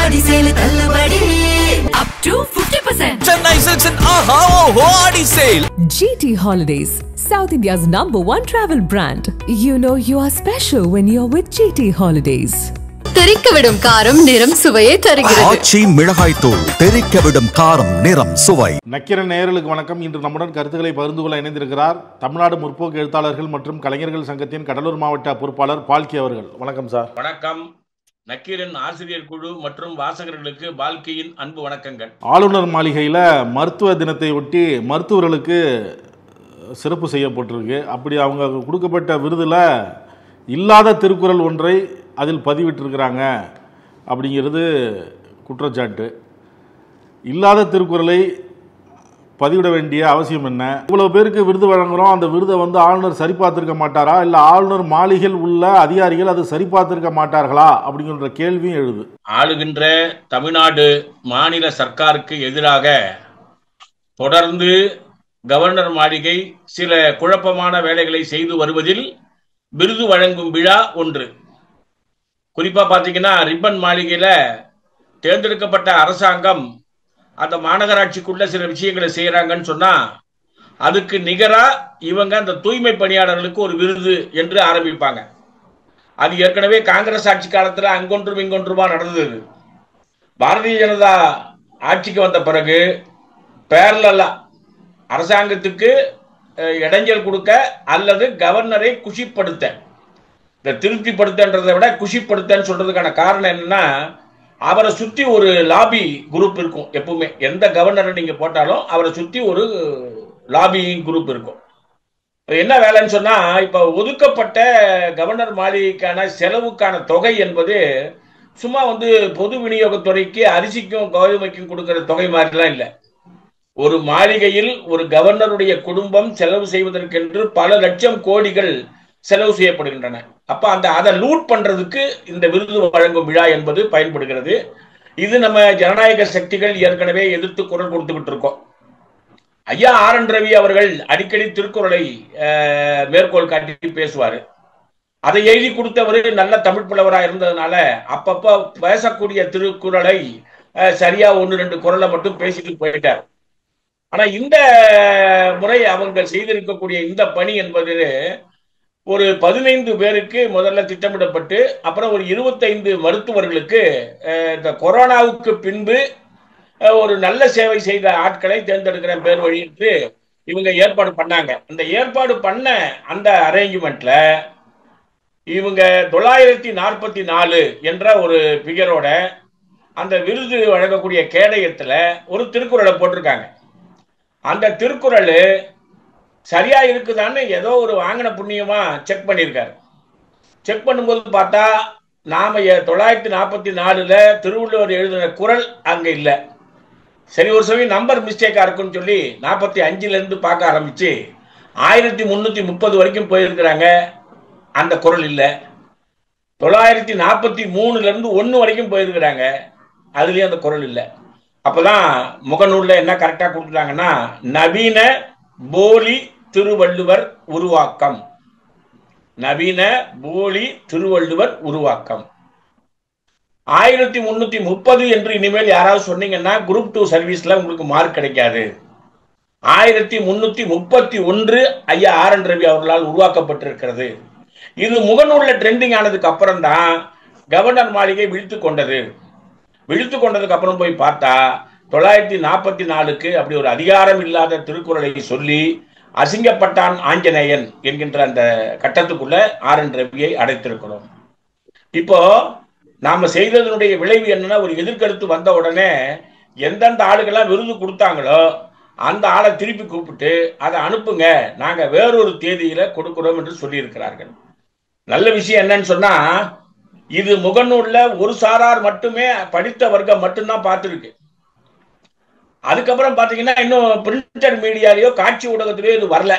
ஆடி sale தள்ளுபடி up to 50%. Chennai Silks and Aha Oho Adi Sale. GT Holidays, South India's #1 travel brand. You know you are special when you're with GT Holidays. தெரிக்கவிடும் காரம் நிறம் சுவையை தருகிறது. ஆச்சி மிளகாய் தூள் தெரிக்கவிடும் காரம் நிறம் சுவை. நக்கீரன் நேயர்களுக்கு வணக்கம். இன்று நம்முடன் கருத்துக்களை பகிர்ந்து கொள்ள இணைந்திருக்கிறார் தமிழ்நாடு முற்போக்கு எழுத்தாளர்கள் மற்றும் கலைஞர்கள் சங்கத்தின் கடலூர் மாவட்ட பொறுப்பாளர் பால்கி அவர்கள். வணக்கம் சார். வணக்கம். நக்கீரன் ஆசிரியர் குழு மற்றும் வாசகர்களுக்கு பால்கியின் அன்பு வணக்கங்கள். ஆளுநர் மாளிகையில் மருத்துவ தினத்தை ஒட்டி மருத்துவர்களுக்கு சிறப்பு செய்யப்பட்டிருக்கு. அப்படி அவங்க கொடுக்கப்பட்ட விருதில் இல்லாத திருக்குறள் ஒன்றை அதில் பதிவிட்டிருக்கிறாங்க அப்படிங்கிறது குற்றச்சாட்டு. இல்லாத திருக்குறளை பதிவிட வேண்டிய அவசியம் என்ன? இவ்வளவு பேருக்கு விருது வழங்குகிறோம், அந்த விருதை ஆளுநர் சரி பார்த்திருக்க மாட்டாரா, இல்லை ஆளுநர் மாளிகையில் உள்ள அதிகாரிகள் அது சரி பார்த்திருக்க மாட்டார்களா அப்படிங்கிற கேள்வியும் எழுது. ஆளுகின்ற தமிழ்நாடு மாநில சர்க்காருக்கு எதிராக தொடர்ந்து கவர்னர் மாளிகை சில குழப்பமான வேலைகளை செய்து வருவதில் விருது வழங்கும் விழா ஒன்று. குறிப்பா பாத்தீங்கன்னா ரிப்பன் மாளிகையில தேர்ந்தெடுக்கப்பட்ட அரசாங்கம் அந்த மாநகராட்சிக்குள்ள சில விஷயங்களை செய்யறாங்கன்னு சொன்னா அதுக்கு நிகரா இவங்க அந்த தூய்மை பணியாளர்களுக்கு ஒரு விருது என்று ஆரம்பிப்பாங்க. அது ஏற்கனவே காங்கிரஸ் ஆட்சி காலத்துல அங்கொன்றும் இங்கொன்றுமா நடந்தது. பாரதிய ஜனதா ஆட்சிக்கு வந்த பிறகு பேரலா அரசாங்கத்துக்கு இடைஞ்சல் கொடுக்க அல்லது கவர்னரை குஷிப்படுத்த, இந்த திருப்திப்படுத்தன்றதை விட குஷிப்படுத்தன்னு சொல்றதுக்கான காரணம் என்னன்னா, அவரை சுத்தி ஒரு லாபி குரூப் இருக்கும். எப்பவுமே எந்த கவர்னரை நீங்க போட்டாலும் அவரை சுத்தி ஒரு லாபியிங் குரூப் இருக்கும். என்ன வேலைன்னு சொன்னா, இப்ப ஒதுக்கப்பட்ட கவர்னர் மாளிகைக்கான செலவுக்கான தொகை என்பது சும்மா பொது விநியோகத்துறைக்கு அரிசிக்கும் கோதுமைக்கும் கொடுக்கிற தொகை மாதிரிலாம் இல்லை. ஒரு மாளிகையில் ஒரு கவர்னருடைய குடும்பம் செலவு செய்வதற்கென்று பல லட்சம் கோடிகள் செலவு செய்யப்படுகின்றன. அப்ப அதை லூட் பண்றதுக்கு இந்த விருது வழங்கும் விழா என்பது பயன்படுகிறது. இது நம்ம ஜனநாயக சக்திகள் ஏற்கனவே எதிர்த்து குரல் கொடுத்துக்கிட்டு இருக்கோம். ஐயா RN ரவி அவர்கள் அடிக்கடி திருக்குறளை மேற்கோள் காட்டி பேசுவாரு. அதை எழுதி கொடுத்தவர் நல்ல தமிழ் புலவராக இருந்ததுனால அப்பப்ப பேசக்கூடிய திருக்குறளை சரியா 1-2 குறளை மட்டும் பேசிட்டு போயிட்டார். ஆனா இந்த முறை அவங்க செய்திருக்கக்கூடிய இந்த பணி என்பது ஒரு 15 பேருக்கு முதல்ல திட்டமிடப்பட்டு அப்புறம் ஒரு 25 மருத்துவர்களுக்கு இந்த கொரோனாவுக்கு பின்பு ஒரு நல்ல சேவை செய்த ஆட்களை தேர்ந்தெடுக்கிற பேர் வழி என்று இவங்க ஏற்பாடு பண்ணாங்க. இந்த ஏற்பாடு பண்ண அந்த அரேஞ்ச்மெண்ட்ல இவங்க 944 என்ற ஒரு பிகரோட அந்த விருது வழங்கக்கூடிய கேடயத்துல ஒரு திருக்குறளை போட்டிருக்காங்க. அந்த திருக்குறள் சரியா இருக்குதான்னு ஏதோ ஒரு வாங்கின புண்ணியமா செக் பண்ணியிருக்காரு. செக் பண்ணும்போது பார்த்தா நாம 944 திருவள்ளுவர் எழுதின குறள் அங்க இல்லை. சரி, ஒரு சமயம் நம்பர் மிஸ்டேக்கா இருக்குன்னு சொல்லி 45ல இருந்து பார்க்க ஆரம்பிச்சு 1330 வரைக்கும் போயிருக்கிறாங்க. அந்த குறள் இல்லை. 943ல இருந்து 1 வரைக்கும் போயிருக்கிறாங்க. அதுலயும் அந்த குறள் இல்லை. அப்பதான் முகநூல்ல என்ன கரெக்டா கொடுத்துட்டாங்கன்னா, நவீன போலி திருவள்ளுவர் உருவாக்கம், நவீன போலி திருவள்ளுவர் உருவாக்கம் 1330 என்று இனிமேல் யாராவது சொன்னீங்கன்னா குரூப் 2 சர்வீஸ்ல உங்களுக்கு மார்க் கிடைக்காது. 1331 ஐயா RN ரவி அவர்களால் உருவாக்கப்பட்டிருக்கிறது. இது முகநூல்ல ட்ரெண்டிங் ஆனதுக்கு அப்புறம் தான் கவர்னர் மாளிகை விழித்து கொண்டது. விழித்து கொண்டதுக்கு அப்புறம் போய் பார்த்தா 944க்கு அப்படி ஒரு அதிகாரம் இல்லாத திருக்குறளை சொல்லி அசிங்கப்பட்டான் ஆஞ்சநேயன் என்கின்ற அந்த கட்டத்துக்குள்ள RN ரவியை அடைத்திருக்கிறோம். இப்போ நாம செய்ததனுடைய விளைவு என்னன்னா, ஒரு எதிர்கருத்து வந்த உடனே எந்தெந்த ஆளுக்கெல்லாம் விருது கொடுத்தாங்களோ அந்த ஆளை திருப்பி கூப்பிட்டு அதை அனுப்புங்க, நாங்க வேறொரு தேதியில கொடுக்கிறோம் என்று சொல்லி இருக்கிறார்கள். நல்ல விஷயம் என்னன்னு சொன்னா, இது முகநூல்ல ஒரு சாரார் மட்டுமே, படித்த வர்க்கம் மட்டும்தான் பார்த்துருக்கு. அதுக்கப்புறம் பாத்தீங்கன்னா இன்னும் பிரிண்டட் மீடியாலயோ காட்சி ஊடகத்திலேயோ இது வரல.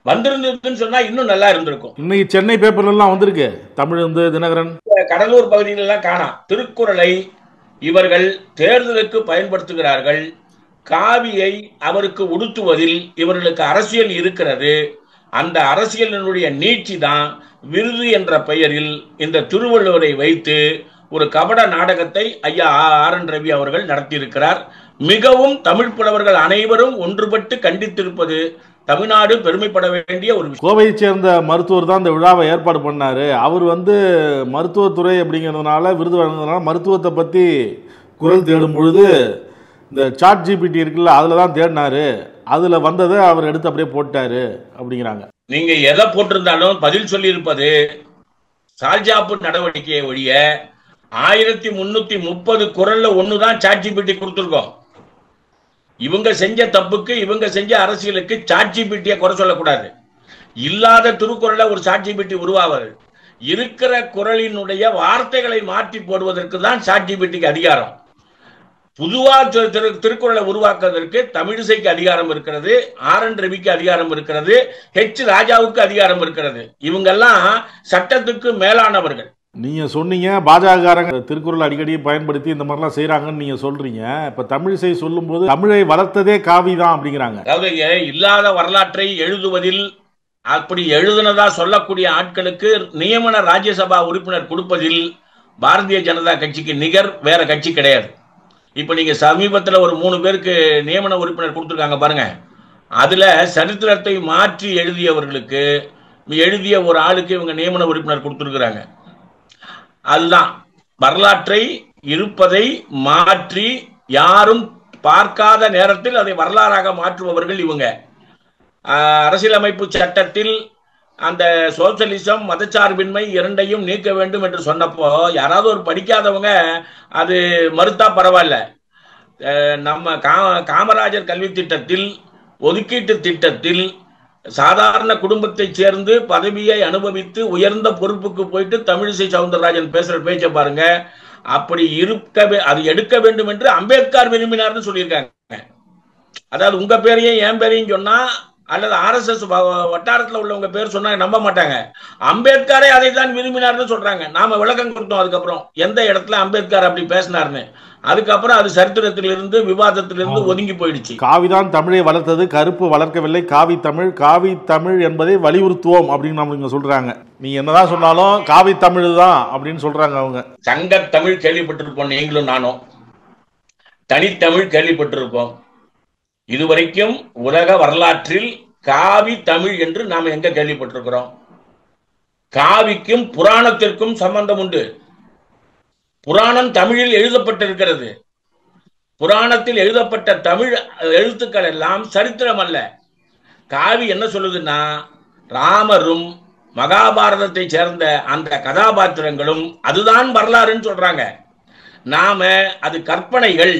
வந்திருந்ததுன்னு சொன்னா இன்னும் நல்லா இருந்திருக்கும். இன்னைக்கு சென்னை பேப்பர்ல எல்லாம் வந்திருக்கு. தமிழ் தினகரன், கடலூர் பகுதியில எல்லாம் காணாம். திருக்குறளை இவர்கள் தேர்தலுக்கு பயன்படுத்துகிறார்கள். காவியை அவருக்கு உடுத்துவதில் இவர்களுக்கு அரசியல் இருக்கிறது. அந்த அரசியலினுடைய நீட்சி தான் விருது என்ற பெயரில் இந்த திருவள்ளுவரை வைத்து ஒரு கபட நாடகத்தை ஐயா RN ரவி அவர்கள் நடத்தியிருக்கிறார். மிகவும் தமிழ் புலவர்கள் அனைவரும் ஒன்றுபட்டு கண்டித்திருப்பது தமிழ்நாடு பெருமைப்பட வேண்டிய ஒரு விஷயம். கோவையை சேர்ந்த மருத்துவர் தான் இந்த விழாவை ஏற்பாடு பண்ணாரு. அவர் மருத்துவத்துறை அப்படிங்கிறதுனால, விருது வழங்குறதுனால மருத்துவத்தை பத்தி குரல் தேடும் பொழுது இந்த சாட் ஜிபிடி இருக்குல்ல, அதுல தான் தேடினாரு. அதுல வந்ததை அவர் எடுத்து அப்படியே போட்டாரு அப்படிங்கிறாங்க. நீங்க எதை போட்டிருந்தாலும் பதில் சொல்லி இருப்பது சால்ஜாப்பு நடவடிக்கையை ஒழிய 1330 குரல்ல ஒண்ணுதான் சாட் ஜிபிடி கொடுத்திருக்கோம். இவங்க செஞ்ச தப்புக்கு, இவங்க செஞ்ச அரசியலுக்கு சாட் ஜிபிடியை குறை சொல்லக்கூடாது. இல்லாத திருக்குறளை ஒரு சாட் ஜிபிடி உருவாவது. இருக்கிற குரலினுடைய வார்த்தைகளை மாற்றி போடுவதற்கு தான் சாட் ஜிபிடிக்கு அதிகாரம். புதுவா திருக்குறளை உருவாக்குவதற்கு தமிழிசைக்கு அதிகாரம் இருக்கிறது, RN ரவிக்கு அதிகாரம் இருக்கிறது, ராஜாவுக்கு அதிகாரம் இருக்கிறது. இவங்கெல்லாம் சட்டத்துக்கு மேலானவர்கள். நீங்க சொன்னீங்க பாஜகக்காரங்க திருக்குறள் அடிக்கடி பயன்படுத்தி இந்த மாதிரிலாம் செய்யறாங்கன்னு நீங்க சொல்றீங்க. இப்ப தமிழிசை சொல்லும் போது தமிழை வளர்த்ததே காவி தான் அப்படிங்கிறாங்க. அதாவது இல்லாத வரலாற்றை எழுதுவதில், அப்படி எழுதுனதா சொல்லக்கூடிய ஆட்களுக்கு நியமன ராஜ்யசபா உறுப்பினர் கொடுப்பதில் பாரதிய ஜனதா கட்சிக்கு நிகர் வேற கட்சி கிடையாது. இப்ப நீங்க சமீபத்தில் ஒரு 3 பேருக்கு நியமன உறுப்பினர் கொடுத்துருக்காங்க பாருங்க. அதுல சரித்திரத்தை மாற்றி எழுதியவர்களுக்கு, எழுதிய ஒரு ஆளுக்கு இவங்க நியமன உறுப்பினர் கொடுத்துருக்குறாங்க. அதுதான் வரலாற்றை இருப்பதை மாற்றி யாரும் பார்க்காத நேரத்தில் அதை வரலாறாக மாற்றுபவர்கள் இவங்க. அரசியலமைப்பு சட்டத்தில் அந்த சோசியலிசம், மதச்சார்பின்மை இரண்டையும் நீக்க வேண்டும் என்று சொன்னப்போ யாராவது ஒரு படிக்காதவங்க அது மறுத்தா பரவாயில்ல. நம்ம காமராஜர் கல்வி திட்டத்தில், ஒதுக்கீட்டு திட்டத்தில் சாதாரண குடும்பத்தை சேர்ந்து பதவியை அனுபவித்து உயர்ந்த பொறுப்புக்கு போயிட்டு தமிழிசை சவுந்தரராஜன் பேசுற பேச்சை பாருங்க. அப்படி அது எடுக்க வேண்டும் என்று அம்பேத்கர் விரும்பினார்னு சொல்லியிருக்காங்க. அதாவது உங்க பேரையும் என் பேரையும் சொன்னா, அல்லது RSS வட்டாரத்தில் உள்ளவங்க பேர் சொன்னா நம்ப மாட்டாங்க. அம்பேத்கரே அதை தான் விரும்பினார்னு சொல்றாங்க. நாம விளக்கம் கொடுத்தோம் அதுக்கப்புறம் எந்த இடத்துல அம்பேத்கர் அப்படி பேசினார்னு. அதுக்கப்புறம் அது சரித்திரத்திலிருந்து, விவாதத்திலிருந்து ஒதுங்கி போயிடுச்சு. காவிதான் தமிழை வளர்த்தது, கருப்பு வளர்க்கவில்லை. காவி தமிழ் என்பதை வலியுறுத்துவோம் அப்படின்னு நம்ம சொல்றாங்க. நீ என்னதான் சொன்னாலும் காவி தமிழ் தான் அப்படின்னு சொல்றாங்க அவங்க. சங்க தமிழ் கேள்விப்பட்டிருப்போம் நீங்களும் நானும், தனித்தமிழ் கேள்விப்பட்டிருப்போம். இதுவரைக்கும் உலக வரலாற்றில் காவி தமிழ் என்று நாம் எங்க கேள்விப்பட்டிருக்கிறோம்? காவிக்கும் புராணத்திற்கும் சம்பந்தம் உண்டு. புராணம் தமிழில் எழுதப்பட்டிருக்கிறது. புராணத்தில் எழுதப்பட்ட தமிழ் எழுத்துக்கள் எல்லாம் சரித்திரம் அல்ல. காவி என்ன சொல்லுதுன்னா, ராமரும் மகாபாரதத்தை சேர்ந்த அந்த கதாபாத்திரங்களும் அதுதான் வரலாறுன்னு சொல்றாங்க. நாம அது கற்பனைகள்,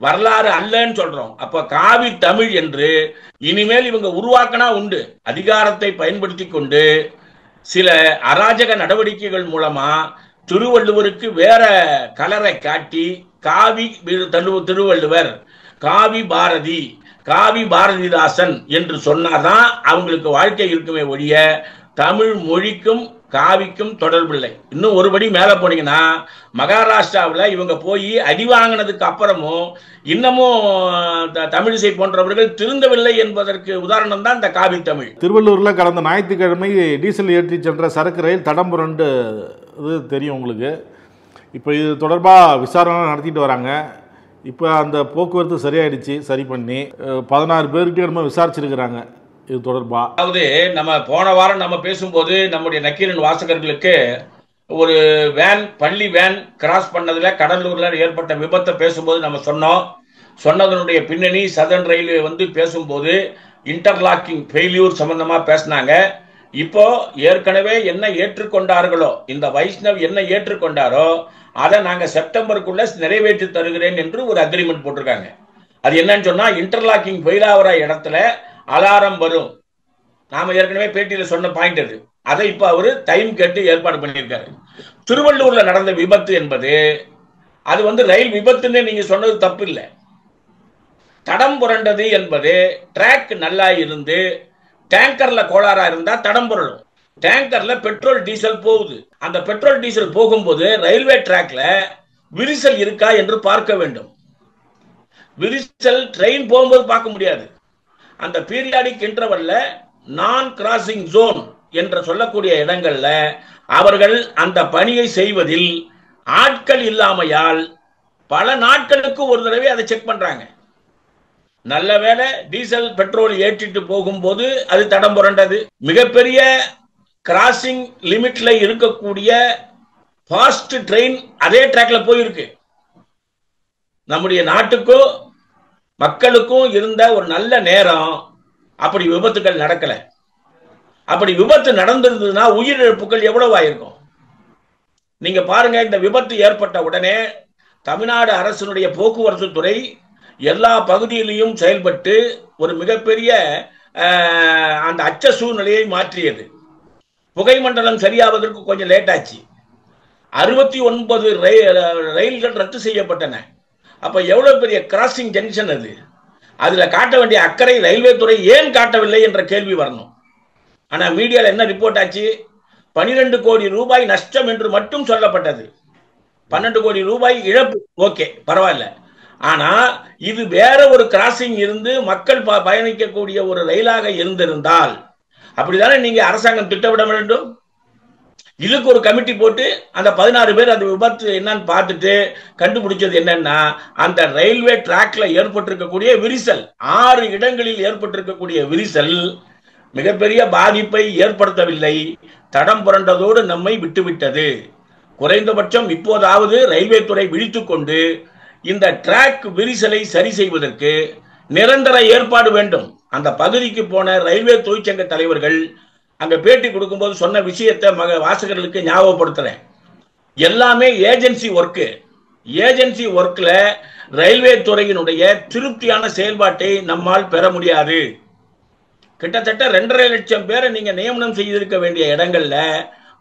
வரலாறு அல்லன்னு சொல்றோம். அப்ப காவி தமிழ் என்று இனிமேல் இவங்க உருவாக்கினா உண்டு. அதிகாரத்தை பயன்படுத்தி கொண்டு சில அராஜக நடவடிக்கைகள் மூலமா திருவள்ளுவருக்கு வேற கலரை காட்டி காவி திருவள்ளுவர், காவி பாரதி, காவி பாரதிதாசன் என்று சொன்னாதான் அவங்களுக்கு வாழ்க்கை இருக்குமே ஒழிய தமிழ் மொழிக்கும் காவிக்கும் தொடர்பில்லை. இன்னும் ஒருபடி மேல போனீங்கன்னா, மகாராஷ்டிராவில் இவங்க போய் அடி வாங்கினதுக்கு அப்புறமும் இன்னமும் தமிழிசை போன்றவர்கள் திருந்தவில்லை என்பதற்கு உதாரணம் தான் இந்த காவி தமிழ். திருவள்ளூர்ல கடந்த ஞாயிற்றுக்கிழமை டீசல் ஏற்றி சென்ற சரக்கு ரயில் தடம் புரண்டு தெரியும் உங்களுக்கு. இப்போ இது தொடர்பாக விசாரணை நடத்திட்டு வராங்க. இப்போ அந்த போக்குவரத்து சரியாயிடுச்சு. சரி பண்ணி 16 பேர்கிட்ட நம்ம விசாரிச்சிருக்கிறாங்க இது தொடர்பா. அதாவது நம்ம போன வாரம் நம்ம பேசும்போது நம்முடைய நக்கீரன் வாசகர்களுக்கு ஒரு வேன், பள்ளி வேன் கிராஸ் பண்ணதுல கடலூர்ல ஏற்பட்ட விபத்தை பேசும்போது நம்ம சொன்னதனுடைய பின்னணி சதர்ன் ரயில்வே பேசும்போது இன்டர்லாக்கிங் ஃபெயில்யூர் சம்பந்தமா பேசினாங்க. இப்போ ஏற்கனவே என்ன ஏற்றுக்கொண்டார்களோ, இந்த வைஷ்ணவ் என்ன ஏற்றுக்கொண்டாரோ அதை நாங்க செப்டம்பருக்குள்ள நிறைவேற்றி தருகிறேன் என்று ஒரு அக்ரிமெண்ட் போட்டிருக்காங்க. அது என்னன்னு சொன்னா, இன்டர்லாக்கிங் ஃபெயில் ஆகிற இடத்துல அலாரம் வரும். நாம ஏற்கனவே பேட்டியில சொன்ன பாயிண்ட் அது. அதை இப்ப அவரு டைம் கேட்டு ஏற்பாடு பண்ணியிருக்காரு. திருவள்ளூர்ல நடந்த விபத்து என்பது அது ரயில் விபத்துன்னு நீங்க சொன்னது தப்பு இல்லை. தடம் புரண்டது என்பது டிராக் நல்லா இருந்து டேங்கர்ல கோளாறா இருந்தா தடம் புரளும். டேங்கர்ல பெட்ரோல் டீசல் போகுது. அந்த பெட்ரோல் டீசல் போகும்போது ரயில்வே டிராக்ல விரிசல் இருக்கா என்று பார்க்க வேண்டும். விரிசல் ட்ரெயின் போகும்போது பார்க்க முடியாது. அந்த பீரியாடிக் இன்டர்வல்ல நான் கிராசிங் ஜோன் என்று சொல்லக்கூடிய இடங்கள்ல அவர்கள் அந்த பணியை செய்வதில் ஆட்கள் இல்லாமையால் பல நாட்களுக்கு ஒரு தடவை அதை செக் பண்றாங்க. நல்ல வேளை டீசல் பெட்ரோல் ஏற்றிட்டு போகும்போது அது தடம் புரண்டது. மிகப்பெரிய கிராசிங் லிமிட்ல இருக்கக்கூடிய ஃபாஸ்ட் ட்ரெயின் அதே ட்ராக்ல போயிருக்கு. நம்முடைய நாட்டுக்கும் மக்களுக்கும் இருந்த ஒரு நல்ல நேரம். அப்படி விபத்துகள் நடக்கல. அப்படி விபத்து நடந்திருந்ததுன்னா உயிரிழப்புகள் எவ்வளவு ஆயிருக்கும்? நீங்க பாருங்க, இந்த விபத்து ஏற்பட்ட உடனே தமிழ்நாடு அரசினுடைய போக்குவரத்து துறை எல்லா பகுதியிலையும் செயல்பட்டு ஒரு மிகப்பெரிய அந்த அச்ச சூழ்நிலையை மாற்றியது. புகை மண்டலம் சரியாவதற்கு கொஞ்சம் லேட் ஆச்சு. 69 ரயில்கள் ரத்து செய்யப்பட்டன. அப்ப எவ்வளவு பெரிய கிராசிங் ஜங்ஷன் அது. அதுல காட்ட வேண்டிய அக்கறை ரயில்வே துறை ஏன் காட்டவில்லை என்ற கேள்வி வரணும். ஆனா மீடியால என்ன ரிப்போர்ட் ஆச்சு? 12 கோடி ரூபாய் நஷ்டம் என்று மட்டும் சொல்லப்பட்டது. 12 கோடி ரூபாய் இழப்பு. ஓகே, பரவாயில்ல. ஆனா இது வேற ஒரு கிராசிங் இருந்து மக்கள் பயணிக்கக்கூடிய ஒரு ரயிலாக இருந்திருந்தால் அப்படித்தானே நீங்க அரசாங்கம் திட்டமிட வேண்டும். இதுக்கு ஒரு கமிட்டி போட்டு அந்த 16 பேர் அந்த விபத்து என்னன்னு பார்த்துட்டு கண்டுபிடிச்சது என்னன்னா, அந்த ரயில்வே டிராக்ல ஏற்பட்டிருக்கக்கூடிய விரிசல், 6 இடங்களில் ஏற்பட்டிருக்கக்கூடிய விரிசல் மிகப்பெரிய பாதிப்பை ஏற்படுத்தவில்லை, தடம் புரண்டதோடு நம்மை விட்டுவிட்டது. குறைந்தபட்சம் இப்போதாவது ரயில்வே துறை விழித்துக் கொண்டு இந்த டிராக் விரிசலை சரி செய்வதற்கு நிரந்தர ஏற்பாடு வேண்டும். அந்த பகுதிக்கு போன ரயில்வே தொழிற்சங்க தலைவர்கள் அங்க பேட்டி கொடுக்கும்போது சொன்ன விஷயத்தை வாசகர்களுக்கு ஞாபகப்படுத்துறேன். எல்லாமே ஏஜென்சி ஒர்க்கு. ஏஜென்சி ஒர்க்ல ரயில்வே துறையினுடைய திருப்தியான செயல்பாட்டை நம்மால் பெற முடியாது. கிட்டத்தட்ட 2.5 லட்சம் பேரை நீங்க நியமனம் செய்திருக்க வேண்டிய இடங்கள்ல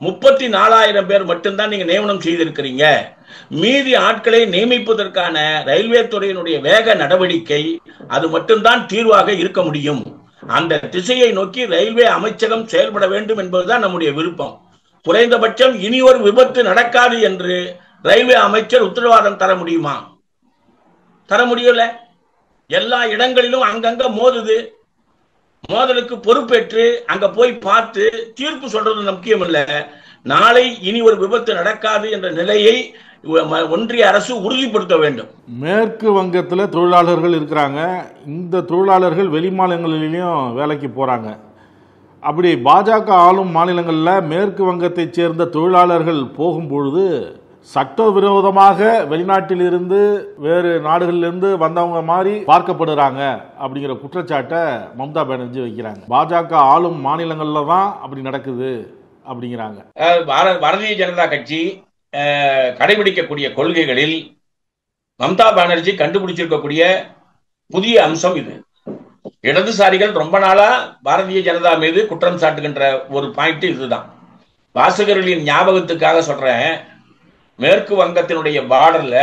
34,000 பேர் மட்டும்தான் நீங்க நியமனம் செய்திருக்கிறீங்க. மீதி ஆட்களை நியமிப்பதற்கான ரயில்வே துறையினுடைய வேக நடவடிக்கை அது மட்டும்தான் தீர்வாக இருக்க முடியும். அந்த திசையை நோக்கி ரயில்வே அமைச்சகம் செயல்பட வேண்டும் என்பதுதான் நம்முடைய விருப்பம். குறைந்தபட்சம் இனி ஒரு விபத்து நடக்காது என்று ரயில்வே அமைச்சர் உத்தரவாதம் தர முடியுமா? தர முடியல. எல்லா இடங்களிலும் அங்கங்க மோதுது. மோதலுக்கு பொறுப்பேற்று அங்க போய் பார்த்து தீர்ப்பு சொல்றது முக்கியம் இல்ல. நாளை இனி ஒரு விபத்து நடக்காது என்ற நிலையை ஒன்றிய அரசு உறுதிப்படுத்த வேண்டும். மேற்கு வங்கத்தில் தொழிலாளர்கள் இருக்கிறாங்க. இந்த தொழிலாளர்கள் வெளி மாநிலங்களிலும் வேலைக்கு போறாங்க. அப்படி பாஜக ஆளும் மாநிலங்களில் மேற்கு வங்கத்தை சேர்ந்த தொழிலாளர்கள் போகும்பொழுது சட்டவிரோதமாக வெளிநாட்டிலிருந்து வேறு நாடுகளிலிருந்து வந்தவங்க மாதிரி பார்க்கப்படுறாங்க அப்படிங்கிற குற்றச்சாட்டை மம்தா பானர்ஜி வைக்கிறாங்க. பாஜக ஆளும் மாநிலங்கள்ல தான் அப்படி நடக்குது அப்படிங்கிறாங்க. பாரதிய ஜனதா கட்சி கடைபிடிக்கக்கூடிய கொள்கைகளில் மம்தா பானர்ஜி கண்டுபிடிச்சிருக்கக்கூடிய புதிய அம்சம் இது. இடதுசாரிகள் ரொம்ப நாளா பாரதிய ஜனதா மீது குற்றம் சாட்டுகின்ற ஒரு பாயிண்ட் இதுதான். வாசகர்களின் ஞாபகத்துக்காக சொல்றேன். மேற்கு வங்கத்தினுடைய பார்டர்ல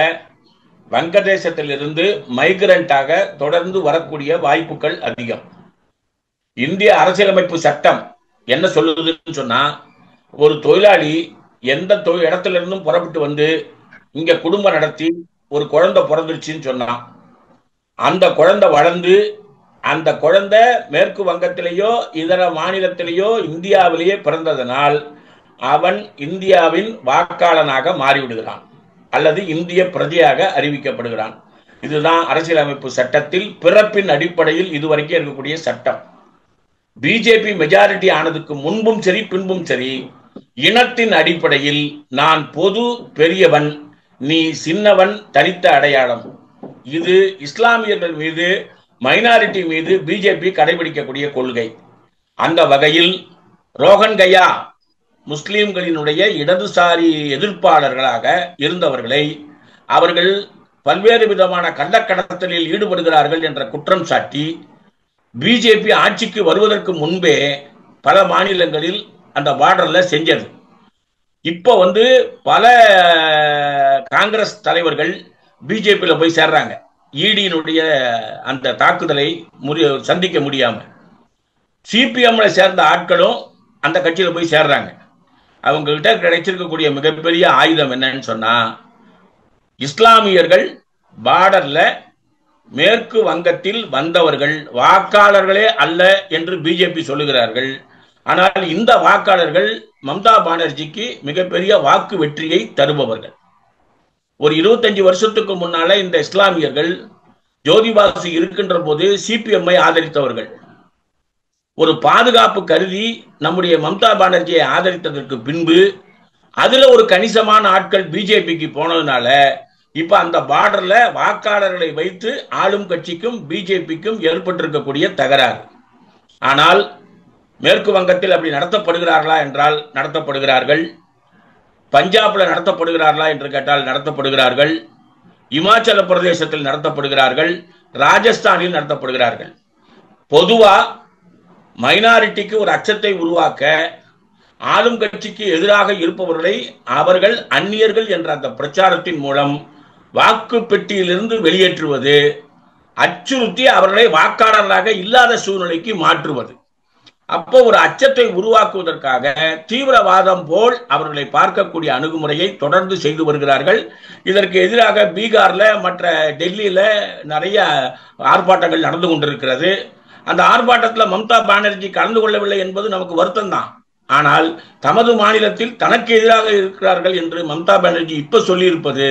வங்கதேசத்திலிருந்து மைக்ரண்டாக தொடர்ந்து வரக்கூடிய வாய்ப்புகள் அதிகம். இந்திய அரசியலமைப்பு சட்டம் என்ன சொல்லுதுன்னு சொன்னா, ஒரு தொழிலாளி எந்த இடத்துல இருந்தும் புறப்பட்டு வந்து இங்க குடும்பம் நடத்தி ஒரு குழந்தை பிறந்துருச்சுன்னு சொன்னா, அந்த குழந்தை வளர்ந்து அந்த குழந்தை மேற்கு வங்கத்திலேயோ இதர மாநிலத்திலேயோ இந்தியாவிலேயே பிறந்ததனால் அவன் இந்தியாவின் வாக்காளனாக மாறிவிடுகிறான் அல்லது இந்திய பிரஜையாக அறிவிக்கப்படுகிறான். இதுதான் அரசியலமைப்பு சட்டத்தில் பிறப்பின் அடிப்படையில் இதுவரைக்கும் இருக்கக்கூடிய சட்டம். பிஜேபி மெஜாரிட்டி ஆனதுக்கு முன்பும் சரி பின்பும் சரி இனத்தின் அடிப்படையில் நான் பொது பெரியவன், நீ சின்னவன் தனித்த அடையாளம். இது இஸ்லாமியர்கள் மீது மைனாரிட்டி மீது பிஜேபி கடைபிடிக்கக்கூடிய கொள்கை. அந்த வகையில் ரோஹன் கயா முஸ்லிம்களினுடைய இடதுசாரி எதிர்ப்பாளர்களாக இருந்தவர்களை அவர்கள் பல்வேறு விதமான கள்ளக்கடத்தலில் ஈடுபடுகிறார்கள் என்ற குற்றம் சாட்டி பிஜேபி ஆட்சிக்கு வருவதற்கு முன்பே பல மாநிலங்களில் அந்த பார்டர்ல செஞ்சது. இப்போ பல காங்கிரஸ் தலைவர்கள் பிஜேபியில போய் சேர்றாங்க. ஈடியினுடைய அந்த தாக்குதலை சந்திக்க முடியாம சிபிஎம்ல சேர்ந்த ஆட்களும் அந்த கட்சியில போய் சேர்றாங்க. அவங்க கிட்ட கிடைச்சிருக்கக்கூடிய மிகப்பெரிய ஆயுதம் என்னன்னு சொன்னா, இஸ்லாமியர்கள் பார்டர்ல மேற்கு வங்கத்தில் வந்தவர்கள் வாக்காளர்களே அல்ல என்று பிஜேபி சொல்லுகிறார்கள். ஆனால் இந்த வாக்காளர்கள் மம்தா பானர்ஜிக்கு மிகப்பெரிய வாக்கு வெற்றியை தருபவர்கள். ஒரு 25 வருஷத்துக்கு முன்னால இந்த இஸ்லாமியர்கள் ஜோதிபாசு இருக்கின்ற போது சிபிஎம்ஐ ஆதரித்தவர்கள். ஒரு பாதுகாப்பு கருதி நம்முடைய மம்தா பானர்ஜியை ஆதரித்ததற்கு பின்பு அதுல ஒரு கணிசமான ஆட்கள் பிஜேபிக்கு போனதுனால இப்ப அந்த பார்டர்ல வாக்காளர்களை வைத்து ஆளும் கட்சிக்கும் பிஜேபிக்கும் ஏற்பட்டிருக்கக்கூடிய தகராறு. ஆனால் மேற்கு வங்கத்தில் அப்படி நடத்தப்படுகிறார்களா என்றால் நடத்தப்படுகிறார்கள். பஞ்சாப்ல நடத்தப்படுகிறார்களா என்று கேட்டால் நடத்தப்படுகிறார்கள். இமாச்சல பிரதேசத்தில் நடத்தப்படுகிறார்கள். ராஜஸ்தானில் நடத்தப்படுகிறார்கள். பொதுவா மைனாரிட்டிக்கு ஒரு அச்சத்தை உருவாக்க ஆளும் கட்சிக்கு எதிராக இருப்பவர்களை அவர்கள் அந்நியர்கள் என்ற அந்த பிரச்சாரத்தின் மூலம் வாக்கு பெட்டியிலிருந்து வெளியேற்றுவது, அச்சுறுத்தி அவர்களை வாக்காளர்களாக இல்லாத சூழ்நிலைக்கு மாற்றுவது. அப்போ ஒரு அச்சத்தை உருவாக்குவதற்காக தீவிரவாதம் போல் அவர்களை பார்க்கக்கூடிய அணுகுமுறையை தொடர்ந்து செய்து வருகிறார்கள். இதற்கு எதிராக பீகார்ல மற்ற டெல்லியில நிறைய ஆர்ப்பாட்டங்கள் நடந்து கொண்டிருக்கிறது. அந்த ஆர்ப்பாட்டத்தில் மம்தா பானர்ஜி கலந்து கொள்ளவில்லை என்பது நமக்கு வருத்தம் தான். ஆனால் தமது மாநிலத்தில் தனக்கு எதிராக இருக்கிறார்கள் என்று மம்தா பானர்ஜி இப்ப சொல்லி இருப்பது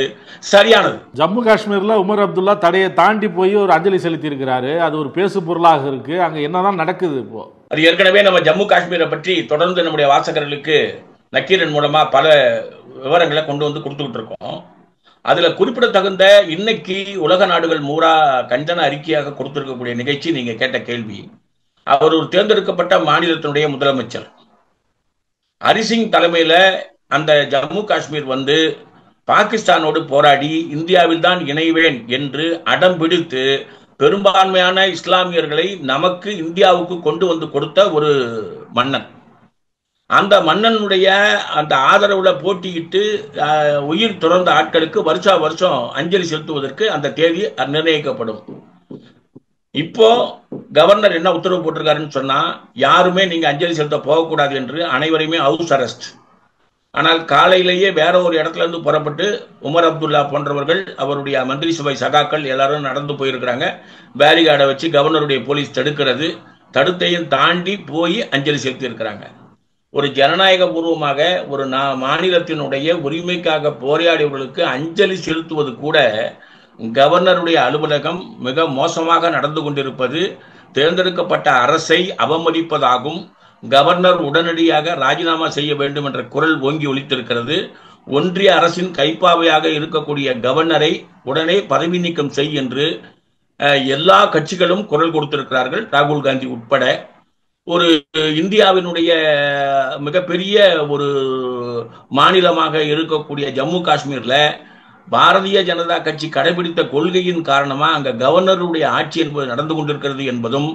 சரியானது. ஜம்மு காஷ்மீர்ல உமர் அப்துல்லா தடையை தாண்டி போய் ஒரு அஞ்சலி செலுத்தி இருக்கிறாரு. அது ஒரு பேசு பொருளாக இருக்கு. அங்க என்னதான் நடக்குது இப்போ? அது ஏற்கனவே நம்ம ஜம்மு காஷ்மீரை பற்றி தொடர்ந்து நம்முடைய வாசகர்களுக்கு நக்கீரன் மூலமா பல விவரங்களை கொண்டு வந்து கொடுத்துக்கிட்டு இருக்கோம். அதுல குறிப்பிடத்தகுந்த இன்னைக்கு உலக நாடுகள் மூரா கண்டன அறிக்கையாக கொடுத்திருக்கக்கூடிய நிகழ்ச்சி நீங்க கேட்ட கேள்வி. அவர் ஒரு தேர்ந்தெடுக்கப்பட்ட மாநிலத்தினுடைய முதலமைச்சர் ஹரிசிங் தலைமையில அந்த ஜம்மு காஷ்மீர் வந்து பாகிஸ்தானோடு போராடி இந்தியாவில் தான் இணைவேன் என்று அடம் பிடித்து பெரும்பான்மையான இஸ்லாமியர்களை நமக்கு இந்தியாவுக்கு கொண்டு வந்து கொடுத்த ஒரு மன்னன். அந்த மன்னனுடைய அந்த ஆதரவுல போட்டியிட்டு உயிர் துறந்த ஆட்களுக்கு வருஷா வருஷம் அஞ்சலி செலுத்துவதற்கு அந்த தேதி நிர்ணயிக்கப்படும். இப்போ கவர்னர் என்ன உத்தரவு போட்டிருக்காருன்னு சொன்னா, யாருமே நீங்க அஞ்சலி செலுத்த போகக்கூடாது என்று அனைவரையுமே ஹவுஸ் அரெஸ்ட். ஆனால் காலையிலேயே வேற ஒரு இடத்துல இருந்து புறப்பட்டு உமர் அப்துல்லா போன்றவர்கள் அவருடைய மந்திரி சபை சகாக்கள் எல்லாரும் நடந்து போயிருக்கிறாங்க. பேரிகார்டை வச்சு கவர்னருடைய போலீஸ் தடுக்கிறது. தடுத்தையும் தாண்டி போய் அஞ்சலி செலுத்தி இருக்கிறாங்க. ஒரு ஜனநாயக பூர்வமாக ஒரு மாநிலத்தினுடைய உரிமைக்காக போராடியவர்களுக்கு அஞ்சலி செலுத்துவது கூட கவர்னருடைய அலுவலகம் மிக மோசமாக நடந்து கொண்டிருப்பது தேர்ந்தெடுக்கப்பட்ட அரசை அவமதிப்பதாகும். கவர்னர் உடனடியாக ராஜினாமா செய்ய வேண்டும் என்ற குரல் ஓங்கி ஒலித்திருக்கிறது. ஒன்றிய அரசின் கைப்பாவையாக இருக்கக்கூடிய கவர்னரை உடனே பதவி நீக்கம் செய் என்று எல்லா கட்சிகளும் குரல் கொடுத்திருக்கிறார்கள், ராகுல் காந்தி உட்பட. ஒரு இந்தியாவினுடைய மிகப்பெரிய ஒரு மாநிலமாக இருக்கக்கூடிய ஜம்மு காஷ்மீர்ல பாரதிய ஜனதா கட்சி கடைபிடித்த கொள்கையின் காரணமா அங்க கவர்னருடைய ஆட்சி என்பது நடந்து கொண்டிருக்கிறது என்பதும்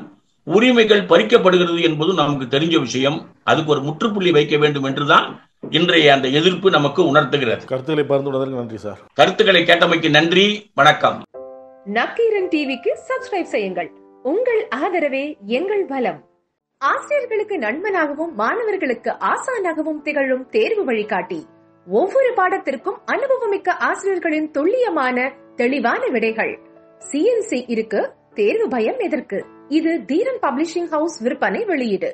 உரிமைகள் பறிக்கப்படுகிறது என்பதும் நமக்கு தெரிஞ்ச விஷயம். அதுக்கு ஒரு முற்றுப்புள்ளி வைக்க வேண்டும் என்றுதான் இன்றைய அந்த எதிர்ப்பு நமக்கு உணர்த்துகிறது. கருத்துக்களை பகிர்ந்துள்ளதற்கு நன்றி சார். கருத்துக்களை கேட்டமைக்கு நன்றி. வணக்கம். நக்கீரன் டிவிக்கு சப்ஸ்கிரைப் செய்யுங்கள். உங்கள் ஆதரவே எங்கள் பலம். ஆசிரியர்களுக்கு நண்பனாகவும் மாணவர்களுக்கு ஆசானாகவும் திகழும் தேர்வு வழிகாட்டி. ஒவ்வொரு பாடத்திற்கும் அனுபவமிக்க ஆசிரியர்களின் துல்லியமான தெளிவான விடைகள். CNC இருக்கு, தேர்வு பயம் எதற்கு? இது தீரன் பப்ளிஷிங் ஹவுஸ் விற்பனை வெளியீடு.